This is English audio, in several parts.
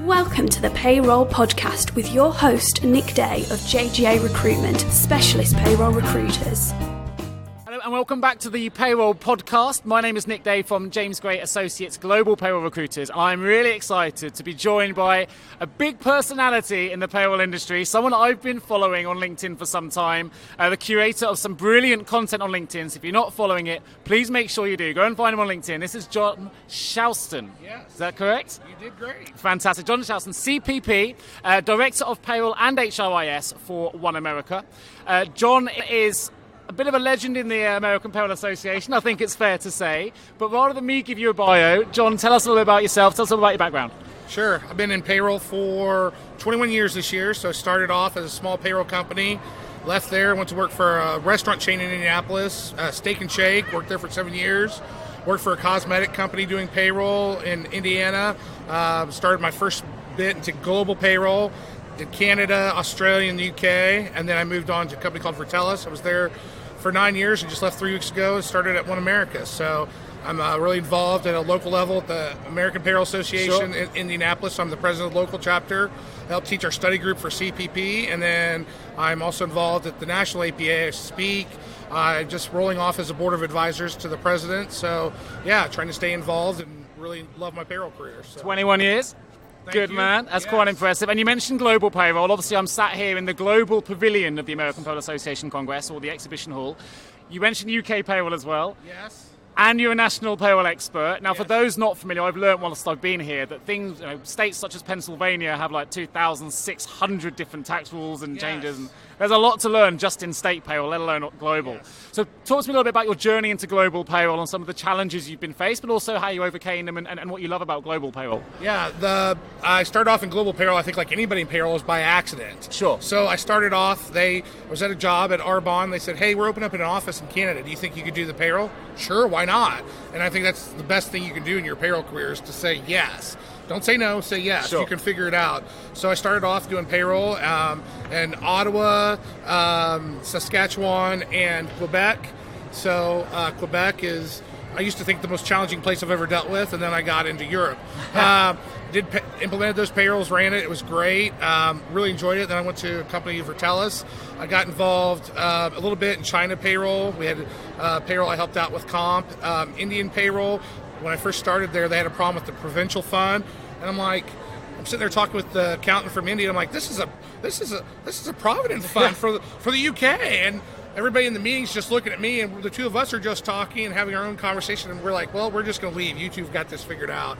Welcome to the Payroll Podcast with your host, Nick Day of JGA Recruitment, Specialist Payroll Recruiters. Hello and welcome back to the Payroll Podcast. My name is Nick Day from James Gray Associates Global Payroll Recruiters. I'm really excited to be joined by a big personality in the payroll industry, someone I've been following on LinkedIn for some time, the curator of some brilliant content on LinkedIn. So if you're not following it, please make sure you do. Go and find him on LinkedIn. This is Jon Schausten. Yes. Is that correct? You did great. Fantastic. Jon Schausten, CPP, Director of Payroll and HRIS for OneAmerica. Jon is a bit of a legend in the American Payroll Association, I think it's fair to say. But rather than me give you a bio, Jon, tell us a little bit about yourself. Tell us a little about your background. Sure. I've been in payroll for 21 years this year. So I started off as a small payroll company, left there, went to work for a restaurant chain in Indianapolis, Steak and Shake, worked there for 7 years. Worked for a cosmetic company doing payroll in Indiana. Started my first bit into global payroll. Did Canada, Australia, and the UK. And then I moved on to a company called Vertellis. I was there for 9 years and just left 3 weeks ago and started at OneAmerica. So I'm really involved at a local level at the American Payroll Association in Indianapolis. I'm the president of the local chapter. I help teach our study group for CPP, and then I'm also involved at the national APA. I speak. Just rolling off as a board of advisors to the president. So yeah, trying to stay involved and really love my payroll career. So. 21 years. Good man, that's quite impressive. And you mentioned global payroll. Obviously, I'm sat here in the global pavilion of the American Payroll Association Congress, or the exhibition hall. You mentioned UK payroll as well. Yes. And you're a national payroll expert. Now, for those not familiar, I've learned whilst I've been here that things, states such as Pennsylvania have like 2,600 different tax rules and changes. And there's a lot to learn just in state payroll, let alone global. Yes. So talk to me a little bit about your journey into global payroll and some of the challenges you've been faced, but also how you overcame them and what you love about global payroll. Yeah, I started off in global payroll, I think like anybody in payroll, is by accident. Sure. So I started off, I was at a job at Arbonne. They said, hey, we're opening up an office in Canada. Do you think you could do the payroll? Sure, why not? And I think that's the best thing you can do in your payroll career is to say yes. Don't say no, say yes. Sure. You can figure it out. So I started off doing payroll in Ottawa, Saskatchewan, and Quebec. So Quebec is, I used to think, the most challenging place I've ever dealt with, and then I got into Europe. Implemented those payrolls, ran it. It was great. Really enjoyed it. Then I went to a company, Vertellis. I got involved a little bit in China payroll. We had payroll I helped out with comp. Indian payroll. When I first started there, they had a problem with the provincial fund, and I'm sitting there talking with the accountant from India. I'm like, this is a provident fund for the UK, and everybody in the meeting's just looking at me, and the two of us are just talking and having our own conversation, and we're like, well, we're just going to leave. You two have got this figured out.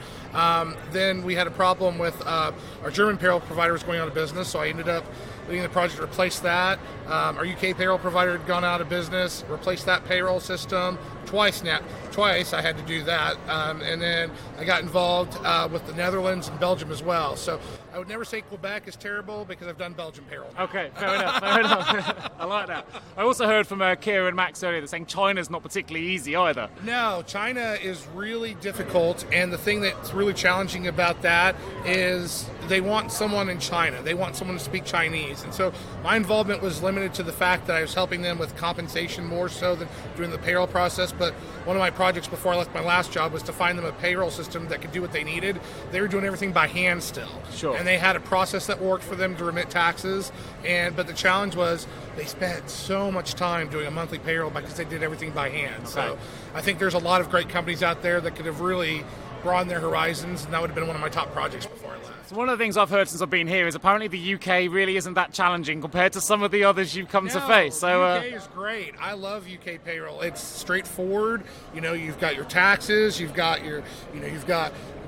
Then we had a problem with our German payroll provider was going out of business, so I ended up leading the project to replace that. Our UK payroll provider had gone out of business, replaced that payroll system twice now. Twice I had to do that, and then I got involved with the Netherlands and Belgium as well. So I would never say Quebec is terrible because I've done Belgian payroll. Okay, fair enough. I like that. I also heard from Kira and Max earlier saying China's not particularly easy either. No, China is really difficult, and the thing that's really challenging about that is they want someone in China. They want someone to speak Chinese. And so my involvement was limited to the fact that I was helping them with compensation more so than doing the payroll process. But one of my projects before I left my last job was to find them a payroll system that could do what they needed. They were doing everything by hand still. Sure. And they had a process that worked for them to remit taxes. But the challenge was they spent so much time doing a monthly payroll because they did everything by hand. Okay. So I think there's a lot of great companies out there that could have really broadened their horizons, and that would have been one of my top projects before I left. So one of the things I've heard since I've been here is apparently the UK really isn't that challenging compared to some of the others you've come to face. So UK is great. I love UK payroll. It's straightforward. You've got your taxes, you've got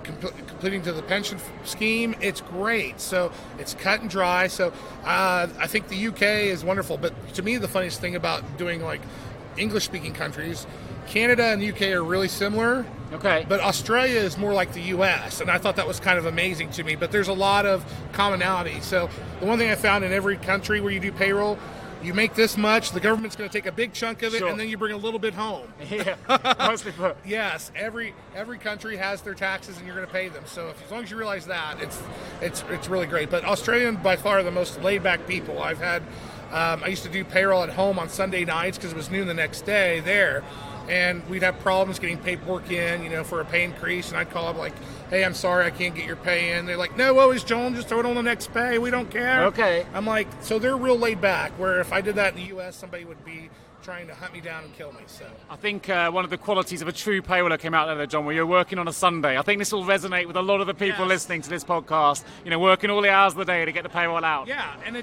completing to the pension scheme. It's great. So it's cut and dry. So I think the UK is wonderful. But to me, the funniest thing about doing like English-speaking countries, Canada and the UK are really similar. Okay. But Australia is more like the US, and I thought that was kind of amazing to me. But there's a lot of commonality. So the one thing I found in every country where you do payroll, you make this much, the government's going to take a big chunk of it, Sure. and then you bring a little bit home. Yeah, mostly for... Yes, every country has their taxes, and you're going to pay them. So as long as you realize that, it's really great. But Australian, by far, the most laid-back people I've had. I used to do payroll at home on Sunday nights because it was noon the next day there. And we'd have problems getting paperwork in, for a pay increase. And I'd call up like, hey, I'm sorry, I can't get your pay in. They're like, no worries, John, just throw it on the next pay. We don't care. Okay. I'm like, so they're real laid back, where if I did that in the U.S., somebody would be trying to hunt me down and kill me. So I think one of the qualities of a true payroller came out there, John, where you're working on a Sunday. I think this will resonate with a lot of the people listening to this podcast, working all the hours of the day to get the payroll out. Yeah, and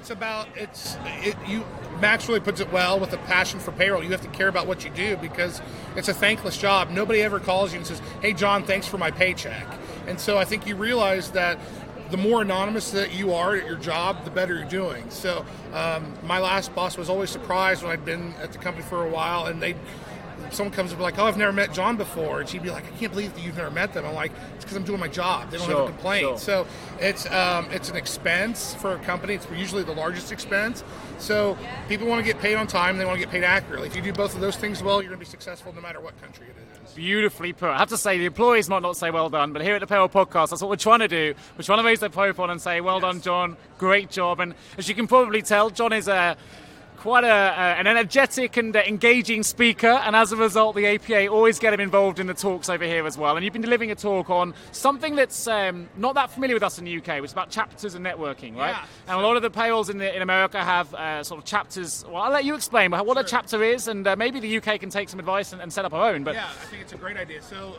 Max really puts it well with a passion for payroll. You have to care about what you do because it's a thankless job. Nobody ever calls you and says, hey, John, thanks for my paycheck. And so I think you realize that the more anonymous that you are at your job, the better you're doing. So my last boss was always surprised when I'd been at the company for a while, and someone comes up and like, oh, I've never met John before. And she'd be like, I can't believe that you've never met them. I'm like, it's because I'm doing my job. They don't have a complaint. Sure. So it's an expense for a company. It's usually the largest expense. So people want to get paid on time. They want to get paid accurately. If you do both of those things well, you're going to be successful no matter what country it is. Beautifully put. I have to say, the employees might not say well done, but here at the Payroll Podcast, that's what we're trying to do. We're trying to raise their profile and say, well done, John. Great job. And as you can probably tell, John is quite an energetic and engaging speaker, and as a result, the APA always get him involved in the talks over here as well. And you've been delivering a talk on something that's not that familiar with us in the UK, which is about chapters and networking, right? Yeah. And a lot of the payrolls in America have sort of chapters. Well, I'll let you explain what a chapter is, and maybe the UK can take some advice and set up our own. But yeah, I think it's a great idea. So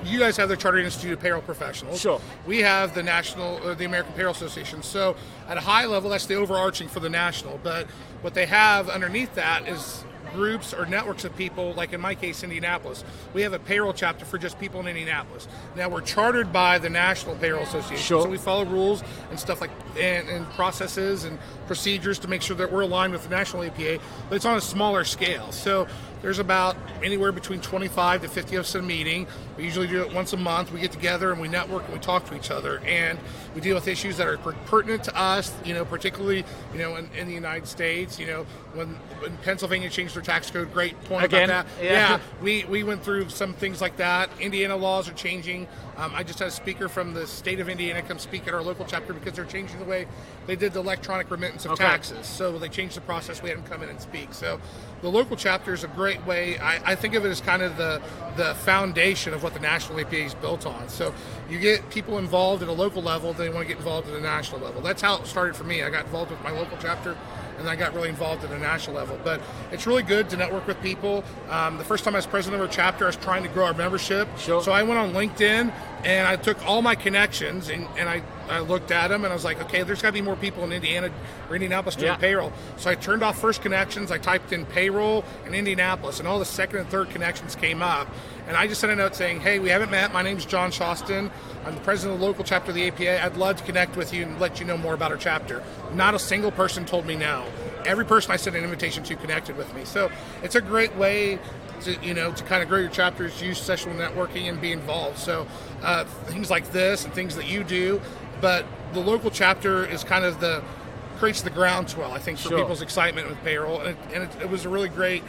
you guys have the Chartered Institute of Payroll Professionals. Sure. We have the the American Payroll Association. So at a high level, that's the overarching for the national. But what they have underneath that is groups or networks of people, like in my case, Indianapolis. We have a payroll chapter for just people in Indianapolis. Now, we're chartered by the National Payroll Association, so we follow rules and stuff like and processes and procedures to make sure that we're aligned with the national APA, but it's on a smaller scale. So there's about anywhere between 25 to 50 of us in a meeting. We usually do it once a month. We get together and we network and we talk to each other, and we deal with issues that are pertinent to us, particularly, in the United States, when Pennsylvania changed their tax code, great point Again, about that. Yeah, we went through some things like that. Indiana laws are changing. I just had a speaker from the state of Indiana come speak at our local chapter because they're changing the way they did the electronic remittance of taxes. So they changed the process. We had them come in and speak. So the local chapter is a great way. I think of it as kind of the foundation of what the national APA is built on. So you get people involved at a local level, they want to get involved at a national level. That's how it started for me. I got involved with my local chapter, and I got really involved at a national level. But it's really good to network with people. The first time I was president of our chapter, I was trying to grow our membership. Sure. So I went on LinkedIn, and I took all my connections, and I looked at them, and I was like, okay, there's got to be more people in Indiana or Indianapolis doing payroll. So I turned off first connections. I typed in payroll in Indianapolis, and all the second and third connections came up. And I just sent a note saying, hey, we haven't met. My name's Jon Schausten. I'm the president of the local chapter of the APA. I'd love to connect with you and let you know more about our chapter. Not a single person told me no. Every person I sent an invitation to connected with me. So it's a great way to kind of grow your chapters, use sessional networking, and be involved. So things like this and things that you do, but the local chapter is kind of creates the groundswell, I think, for people's excitement with payroll. And it was a really great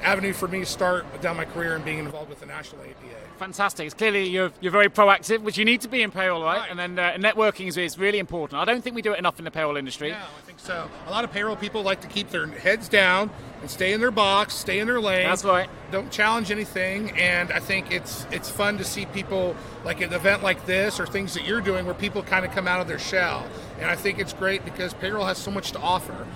avenue for me to start down my career and being involved with the national APA. Fantastic. It's clearly you're very proactive, which you need to be in payroll, right? And then networking is really important. I don't think we do it enough in the payroll industry. Yeah, I think so. A lot of payroll people like to keep their heads down and stay in their box, stay in their lane. That's right. Don't challenge anything, and I think it's fun to see people like an event like this or things that you're doing where people kind of come out of their shell. And I think it's great because payroll has so much to offer.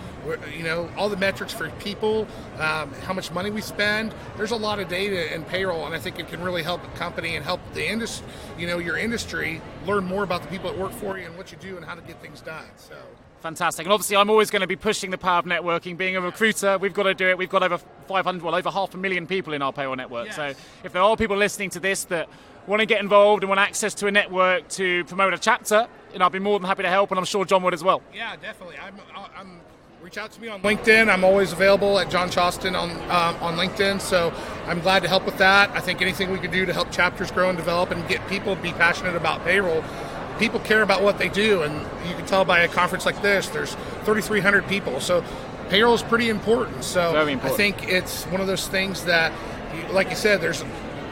All the metrics for people, how much money we spend. There's a lot of data in payroll, and I think it can really help a company and help the industry, your industry, learn more about the people that work for you and what you do and how to get things done. So. Fantastic. And obviously I'm always going to be pushing the power of networking. Being a recruiter, we've got to do it. We've got over 500,000 people in our payroll network. Yes. So if there are people listening to this that want to get involved and want access to a network to promote a chapter, I'll be more than happy to help, and I'm sure John would as well. Yeah, definitely. I'm reach out to me on LinkedIn. I'm always available at Jon Schausten on LinkedIn, so I'm glad to help with that. I think anything we can do to help chapters grow and develop and get people to be passionate about payroll. People care about what they do, and you can tell by a conference like this, there's 3,300 people, so payroll is pretty important. So very important. I think it's one of those things that, like you said,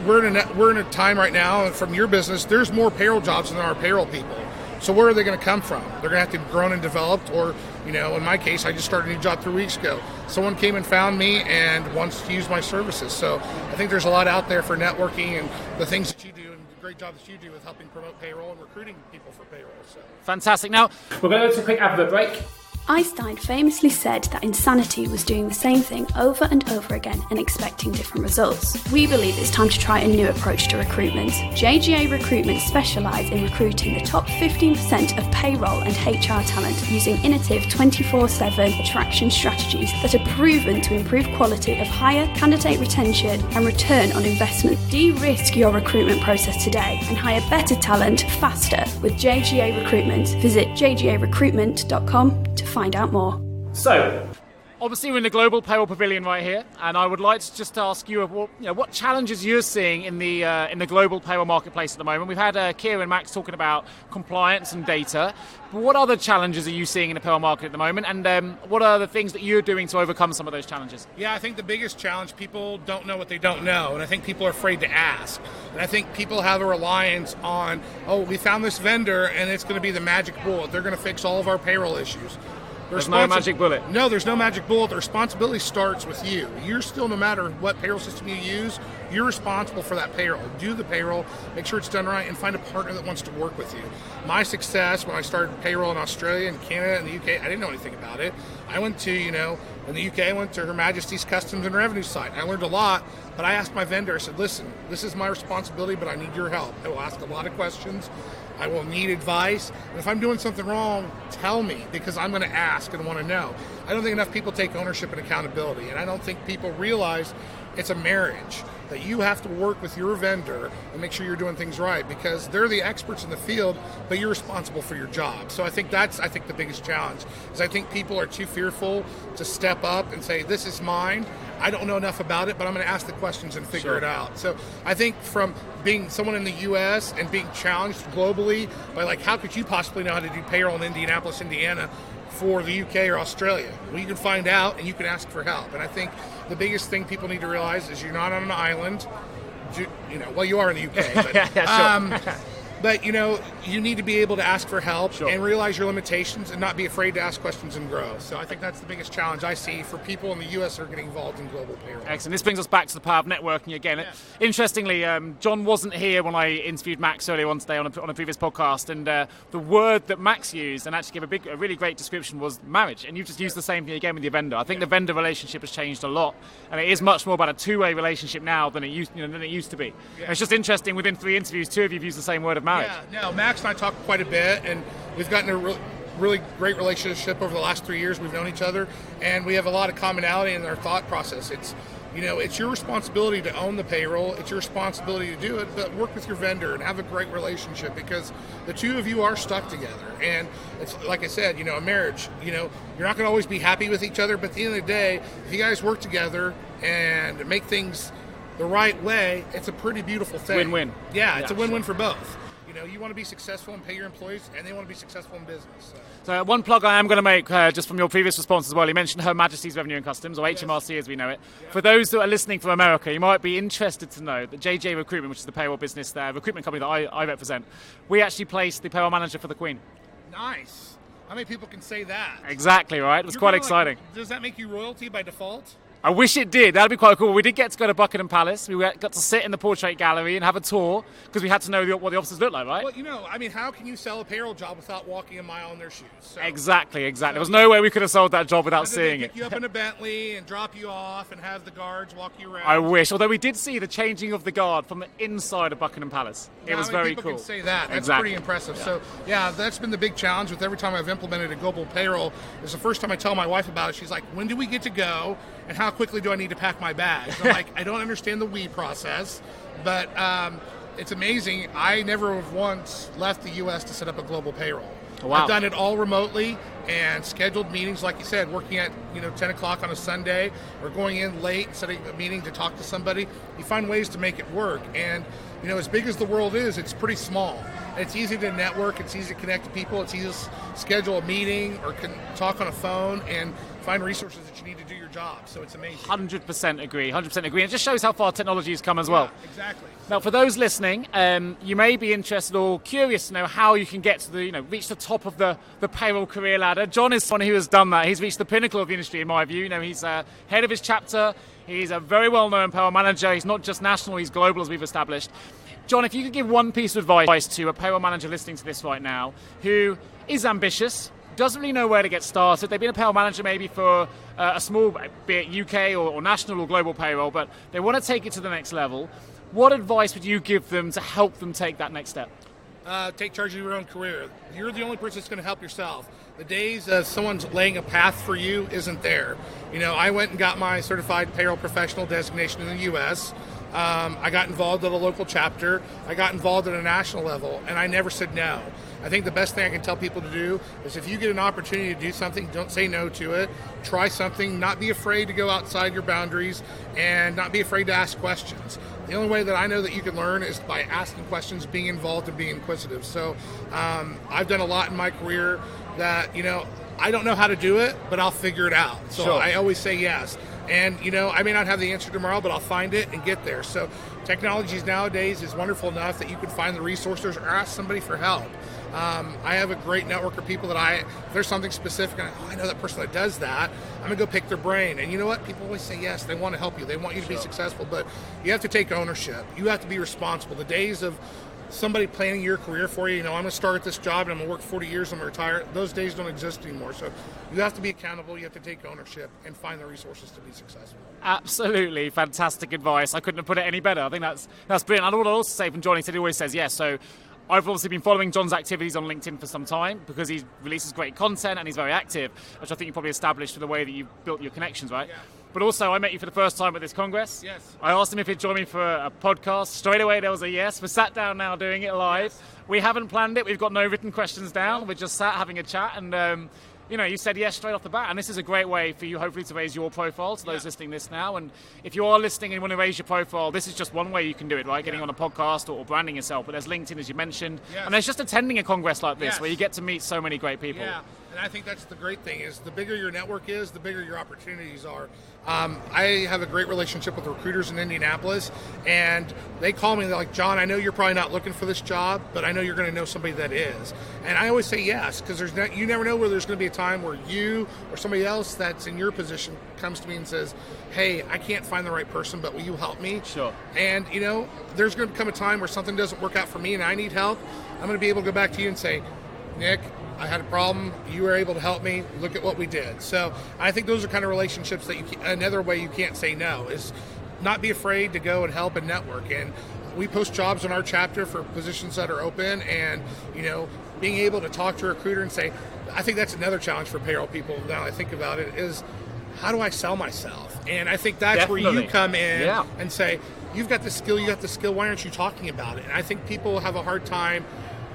we're in a time right now, and from your business, there's more payroll jobs than there are payroll people. So where are they going to come from? They're going to have to be grown and developed, or, in my case, I just started a new job 3 weeks ago. Someone came and found me and wants to use my services. So I think there's a lot out there for networking and the things that you do and great job that you do with helping promote payroll and recruiting people for payroll. So. Fantastic. Now, we're going to go to a quick advert break. Einstein famously said that insanity was doing the same thing over and over again and expecting different results. We believe it's time to try a new approach to recruitment. JGA Recruitment specialise in recruiting the top 15% of payroll and HR talent using innovative 24/7 attraction strategies that are proven to improve quality of hire, candidate retention and return on investment. De-risk your recruitment process today and hire better talent faster with JGA Recruitment. Visit jgarecruitment.com to find out more. So, obviously we're in the Global Payroll Pavilion right here, and I would like to just ask you, what challenges you're seeing in the global payroll marketplace at the moment. We've had Kira and Max talking about compliance and data, but what other challenges are you seeing in the payroll market at the moment, and what are the things that you're doing to overcome some of those challenges? Yeah, I think the biggest challenge, people don't know what they don't know, and I think people are afraid to ask. And I think people have a reliance on, we found this vendor and it's going to be the magic bullet. They're going to fix all of our payroll issues. There's no magic bullet. No, there's no magic bullet. The responsibility starts with you. You're still, no matter what payroll system you use, you're responsible for that payroll. Do the payroll, make sure it's done right, and find a partner that wants to work with you. My success when I started payroll in Australia and Canada and the UK, I didn't know anything about it. I went to, in the UK, I went to Her Majesty's Customs and Revenue site. I learned a lot, but I asked my vendor, I said, listen, this is my responsibility, but I need your help. I will ask a lot of questions. I will need advice. And if I'm doing something wrong, tell me, because I'm going to ask and want to know. I don't think enough people take ownership and accountability, and I don't think people realize it's a marriage, that you have to work with your vendor and make sure you're doing things right, because they're the experts in the field, but you're responsible for your job. So I think that's the biggest challenge, is I think people are too fearful to step up and say, this is mine. I don't know enough about it, but I'm going to ask the questions and figure it out. So I think from being someone in the U.S. and being challenged globally by how could you possibly know how to do payroll in Indianapolis, Indiana for the UK or Australia? Well, you can find out and you can ask for help. And I think the biggest thing people need to realize is you're not on an island. You are in the UK, but, but you need to be able to ask for help and realize your limitations and not be afraid to ask questions and grow. So I think that's the biggest challenge I see for people in the U.S. that are getting involved in global payroll. Excellent. This brings us back to the power of networking again. Yeah. Interestingly, John wasn't here when I interviewed Max earlier on today on a previous podcast, and the word that Max used and actually gave a really great description was marriage. And you've just used the same thing again with your vendor. I think the vendor relationship has changed a lot, and it is much more about a two-way relationship now than it used to be. Yeah. It's just interesting. Within 3 interviews, 2 of you have used the same word of marriage. Yeah. No, Max and I talk quite a bit, and we've gotten a really great relationship over the last 3 years. We've known each other, and we have a lot of commonality in our thought process. It's your responsibility to own the payroll. It's your responsibility to do it, but work with your vendor and have a great relationship, because the two of you are stuck together. And it's like I said, a marriage, you're not going to always be happy with each other, but at the end of the day, if you guys work together and make things the right way, it's a pretty beautiful thing. Win-win. Yeah, it's a win-win for both. You want to be successful and pay your employees, and they want to be successful in business. So one plug I am going to make, just from your previous response as well, you mentioned Her Majesty's Revenue and Customs, or HMRC as we know it. Yeah. For those that are listening from America, you might be interested to know that JJ Recruitment, which is the payroll business, the recruitment company that I represent, we actually placed the payroll manager for the Queen. Nice. How many people can say that? Exactly, right? It was quite exciting. Does that make you royalty by default? I wish it did. That'd be quite cool. We did get to go to Buckingham Palace. We got to sit in the portrait gallery and have a tour, because we had to know what the officers look like, right? Well, how can you sell a payroll job without walking a mile in their shoes? So, exactly. There was no way we could have sold that job without seeing it. Pick you up in a Bentley and drop you off and have the guards walk you around. I wish. Although we did see the changing of the guard from the inside of Buckingham Palace. It was very cool. People can say that. That's pretty impressive. Yeah. So, that's been the big challenge with every time I've implemented a global payroll. It's the first time I tell my wife about it. She's like, when do we get to go? And how quickly do I need to pack my bags? I'm like, I don't understand the we process, but it's amazing. I never have once left the U.S. to set up a global payroll. Oh, wow. I've done it all remotely and scheduled meetings, like you said, working at 10 o'clock on a Sunday, or going in late, setting a meeting to talk to somebody. You find ways to make it work, and as big as the world is, it's pretty small. It's easy to network. It's easy to connect to people. It's easy to schedule a meeting or talk on a phone and find resources that you need to do your job. So it's amazing. 100% agree. 100% agree. And it just shows how far technology has come as well. Exactly. Now, for those listening, you may be interested or curious to know how you can get to reach the top of the payroll career ladder. John is someone who has done that. He's reached the pinnacle of the industry, in my view. He's head of his chapter. He's a very well-known payroll manager. He's not just national, he's global, as we've established. Jon, if you could give one piece of advice to a payroll manager listening to this right now who is ambitious, doesn't really know where to get started, they've been a payroll manager maybe for a small, be it UK or national or global payroll, but they want to take it to the next level, what advice would you give them to help them take that next step? Take charge of your own career. You're the only person that's going to help yourself. The days someone's laying a path for you isn't there. I went and got my certified payroll professional designation in the U.S. I got involved at a local chapter. I got involved at a national level, and I never said no. I think the best thing I can tell people to do is if you get an opportunity to do something, don't say no to it. Try something. Not be afraid to go outside your boundaries and not be afraid to ask questions. The only way that I know that you can learn is by asking questions, being involved, and being inquisitive. So I've done a lot in my career that, I don't know how to do it, but I'll figure it out. So Sure. I always say yes. And, I may not have the answer tomorrow, but I'll find it and get there. So technologies nowadays is wonderful enough that you can find the resources or ask somebody for help. I have a great network of people that if there's something specific, and I know that person that does that, I'm going to go pick their brain. And you know what? People always say yes. They want to help you. They want you to be successful, but you have to take ownership. You have to be responsible. The days of somebody planning your career for you, I'm going to start at this job and I'm going to work 40 years, I'm going to retire. Those days don't exist anymore. So you have to be accountable, you have to take ownership and find the resources to be successful. Absolutely fantastic advice. I couldn't have put it any better. I think that's brilliant. And I would also say from Jon, he said he always says yes. So I've obviously been following Jon's activities on LinkedIn for some time because he releases great content and he's very active, which I think you probably established for the way that you've built your connections, right? Yeah. But also, I met you for the first time at this Congress. Yes. I asked him if he'd join me for a podcast. Straight away, there was a yes. We're sat down now doing it live. Yes. We haven't planned it. We've got no written questions down. We're just sat having a chat. And, you said yes straight off the bat. And this is a great way for you, hopefully, to raise your profile to those listening this now. And if you are listening and you want to raise your profile, this is just one way you can do it, right? Getting on a podcast or branding yourself. But there's LinkedIn, as you mentioned. Yes. And there's just attending a Congress like this Yes. where you get to meet so many great people. Yeah, and I think that's the great thing is the bigger your network is, the bigger your opportunities are. I have a great relationship with recruiters in Indianapolis, and they call me, they're like, Jon, I know you're probably not looking for this job, but I know you're going to know somebody that is. And I always say yes, because you never know where there's going to be a time where you or somebody else that's in your position comes to me and says, hey, I can't find the right person, but will you help me? Sure. And, there's going to come a time where something doesn't work out for me and I need help. I'm going to be able to go back to you and say, Nick, I had a problem. You were able to help me. Look at what we did. So I think those are kind of relationships that another way you can't say no is not be afraid to go and help and network. And we post jobs in our chapter for positions that are open and, being able to talk to a recruiter and say, I think that's another challenge for payroll people now I think about it is how do I sell myself? And I think that's Definitely. where you come in Yeah. and say, you've got the skill, why aren't you talking about it? And I think people have a hard time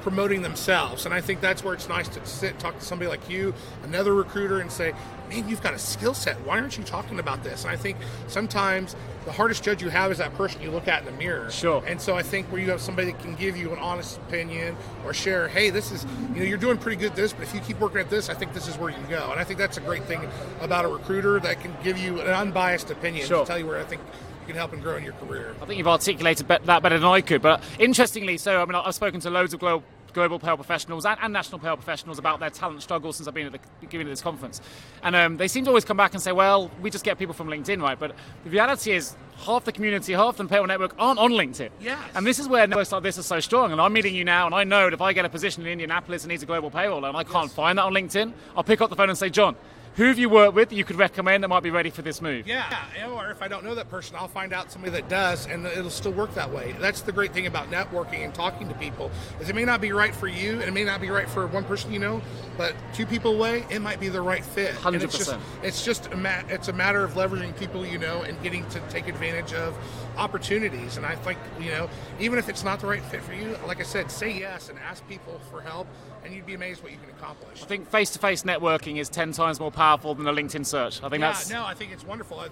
promoting themselves. And I think that's where it's nice to talk to somebody like you, another recruiter, and say, man, you've got a skill set. Why aren't you talking about this? And I think sometimes the hardest judge you have is that person you look at in the mirror. Sure. And so I think where you have somebody that can give you an honest opinion or share, hey, this is, you're doing pretty good at this, but if you keep working at this, I think this is where you can go. And I think that's a great thing about a recruiter that can give you an unbiased opinion Sure. to tell you where I think you can help and grow in your career. I think you've articulated that better than I could. But interestingly, I've spoken to loads of global payroll professionals and national payroll professionals about their talent struggles since I've been at the beginning of this conference. And they seem to always come back and say, well, we just get people from LinkedIn, right? But the reality is half the community, half the payroll network aren't on LinkedIn. Yes. And this is where networks like this are so strong. And I'm meeting you now, and I know that if I get a position in Indianapolis and needs a global payroll and I can't find that on LinkedIn, I'll pick up the phone and say, Jon, who have you worked with that you could recommend that might be ready for this move? Yeah, or if I don't know that person, I'll find out somebody that does, and it'll still work that way. That's the great thing about networking and talking to people, is it may not be right for you, and it may not be right for one person but two people away, it might be the right fit. 100%. And it's a matter of leveraging people and getting to take advantage of opportunities. And I think, even if it's not the right fit for you, like I said, say yes and ask people for help, and you'd be amazed what you can accomplish. I think face-to-face networking is 10 times more powerful than a LinkedIn search. I think I think it's wonderful.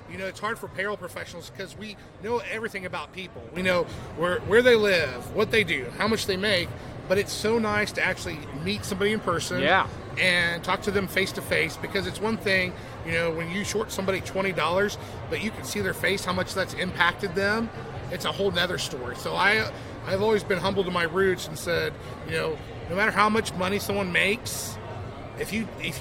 It's hard for payroll professionals because we know everything about people. We know where they live, what they do, how much they make, but it's so nice to actually meet somebody in person and talk to them face-to-face, because it's one thing, when you short somebody $20, but you can see their face, how much that's impacted them, it's a whole nother story. So I've always been humble to my roots and said, no matter how much money someone makes, if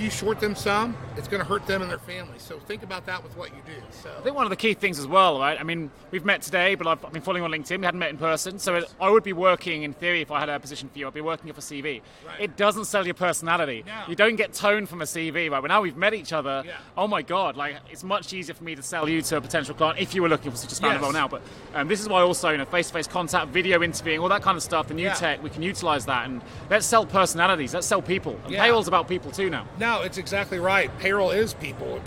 you short them some, it's going to hurt them and their family. So think about that with what you do. So I think one of the key things as well, right? I mean, we've met today, but I've been following on LinkedIn. We hadn't met in person. So I would be working, in theory, if I had a position for you, I'd be working off a CV. Right. It doesn't sell your personality. No. You don't get tone from a CV, right? But now we've met each other. Yeah. Oh my God, like it's much easier for me to sell you to a potential client if you were looking for such a standard role now. But this is why also, face-to-face contact, video interviewing, all that kind of stuff, the new tech, we can utilize that. And let's sell personalities. Let's sell people. And payroll's about people too now. No, it's exactly right. Payroll is people.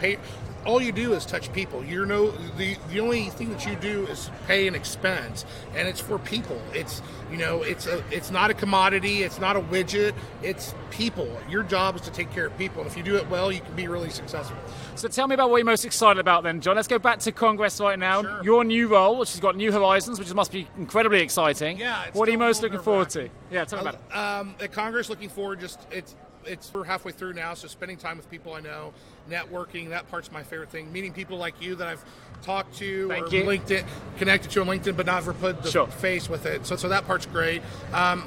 All you do is touch people. The only thing that you do is pay an expense, and it's for people. It's it's not a commodity. It's not a widget. It's people. Your job is to take care of people, and if you do it well, you can be really successful. So tell me about what you're most excited about then, John. Let's go back to Congress right now. Sure. Your new role, which has got new horizons, which must be incredibly exciting. Yeah. What are you most looking forward to? Yeah, tell me about it. At Congress, looking forward. We're halfway through now, so spending time with people I know, networking, that part's my favorite thing. Meeting people like you that I've talked to LinkedIn, connected to on LinkedIn, but not ever put the face with it. So that part's great.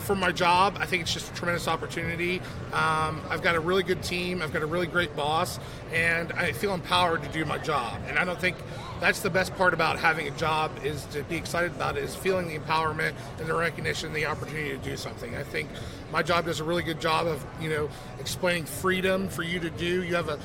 For my job, I think it's just a tremendous opportunity. I've got a really good team. I've got a really great boss, and I feel empowered to do my job. And I don't think that's the best part about having a job, is to be excited about it, is feeling the empowerment and the recognition and the opportunity to do something. I think my job does a really good job of, explaining freedom for you to do. You have a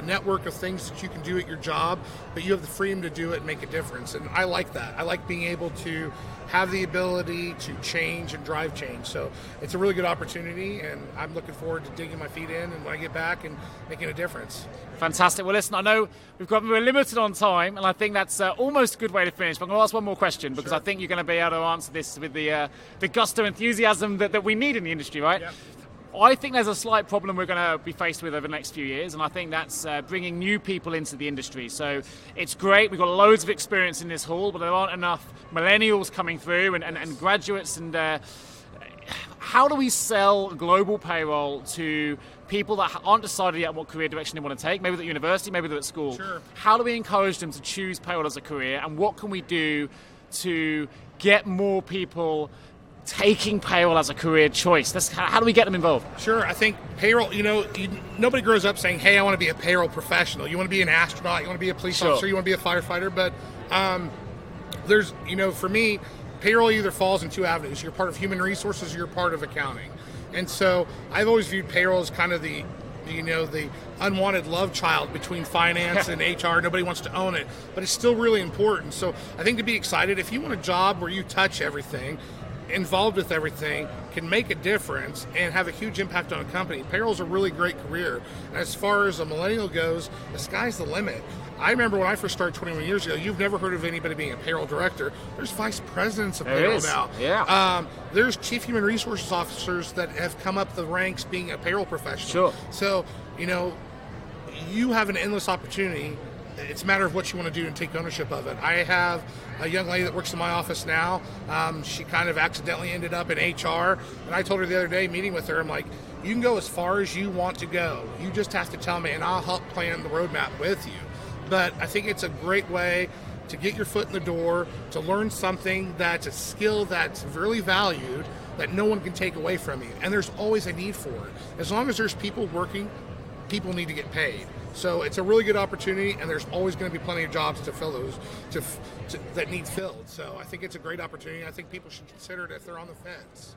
network of things that you can do at your job, but you have the freedom to do it and make a difference. And I like that. I like being able to have the ability to change and drive change. So it's a really good opportunity, and I'm looking forward to digging my feet in and when I get back and making a difference. Fantastic. Well, listen, I know we're limited on time, and I think that's almost a good way to finish. But I'm going to ask one more question, because I think you're going to be able to answer this with the gusto and enthusiasm that we need in the industry, right? Yep. I think there's a slight problem we're going to be faced with over the next few years, and I think that's bringing new people into the industry. So it's great. We've got loads of experience in this hall, but there aren't enough millennials coming through and graduates. And how do we sell global payroll to people that aren't decided yet what career direction they want to take? Maybe they're at university, maybe they're at school. Sure. How do we encourage them to choose payroll as a career, and what can we do to get more people taking payroll as a career choice? How do we get them involved? Sure. I think payroll, nobody grows up saying, hey, I want to be a payroll professional. You want to be an astronaut, you want to be a police officer, you want to be a firefighter. But there's, for me, payroll either falls in two avenues. You're part of human resources, or you're part of accounting. And so I've always viewed payroll as kind of the unwanted love child between finance and HR. Nobody wants to own it, but it's still really important. So I think to be excited, if you want a job where you touch everything, involved with everything, can make a difference and have a huge impact on a company, payroll's a really great career. And as far as a millennial goes, the sky's the limit. I remember when I first started 21 years ago, you've never heard of anybody being a payroll director. There's vice presidents of payroll now. Yeah. There's chief human resources officers that have come up the ranks being a payroll professional. Sure. So, you have an endless opportunity. It's a matter of what you want to do and take ownership of it. I have a young lady that works in my office now. She kind of accidentally ended up in HR, and I told her the other day, meeting with her, I'm like, you can go as far as you want to go. You just have to tell me, and I'll help plan the roadmap with you. But I think it's a great way to get your foot in the door, to learn something that's a skill that's really valued, that no one can take away from you. And there's always a need for it. As long as there's people working, people need to get paid. So it's a really good opportunity, and there's always going to be plenty of jobs to fill those that need filled. So I think it's a great opportunity. I think people should consider it if they're on the fence.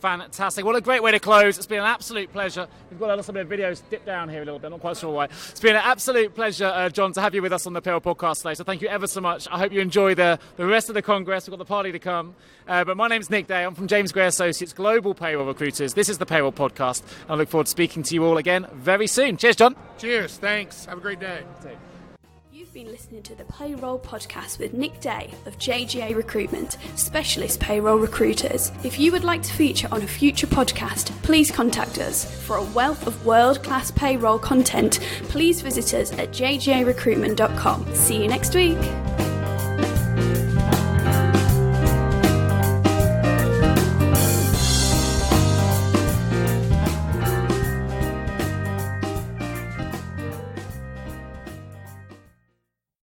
Fantastic. What a great way to close. It's been an absolute pleasure. We've got a little bit of videos dip down here a little bit, not quite sure why. It's been an absolute pleasure, John, to have you with us on the Payroll Podcast today. So thank you ever so much. I hope you enjoy the rest of the Congress. We've got the party to come. But my name's Nick Day. I'm from James Gray Associates, Global Payroll Recruiters. This is the Payroll Podcast. I look forward to speaking to you all again very soon. Cheers, John. Cheers. Thanks. Have a great day. You've been listening to the Payroll Podcast with Nick Day of JGA Recruitment, specialist payroll recruiters. If you would like to feature on a future podcast, please contact us. For a wealth of world-class payroll content, please visit us at jgarecruitment.com. See you next week.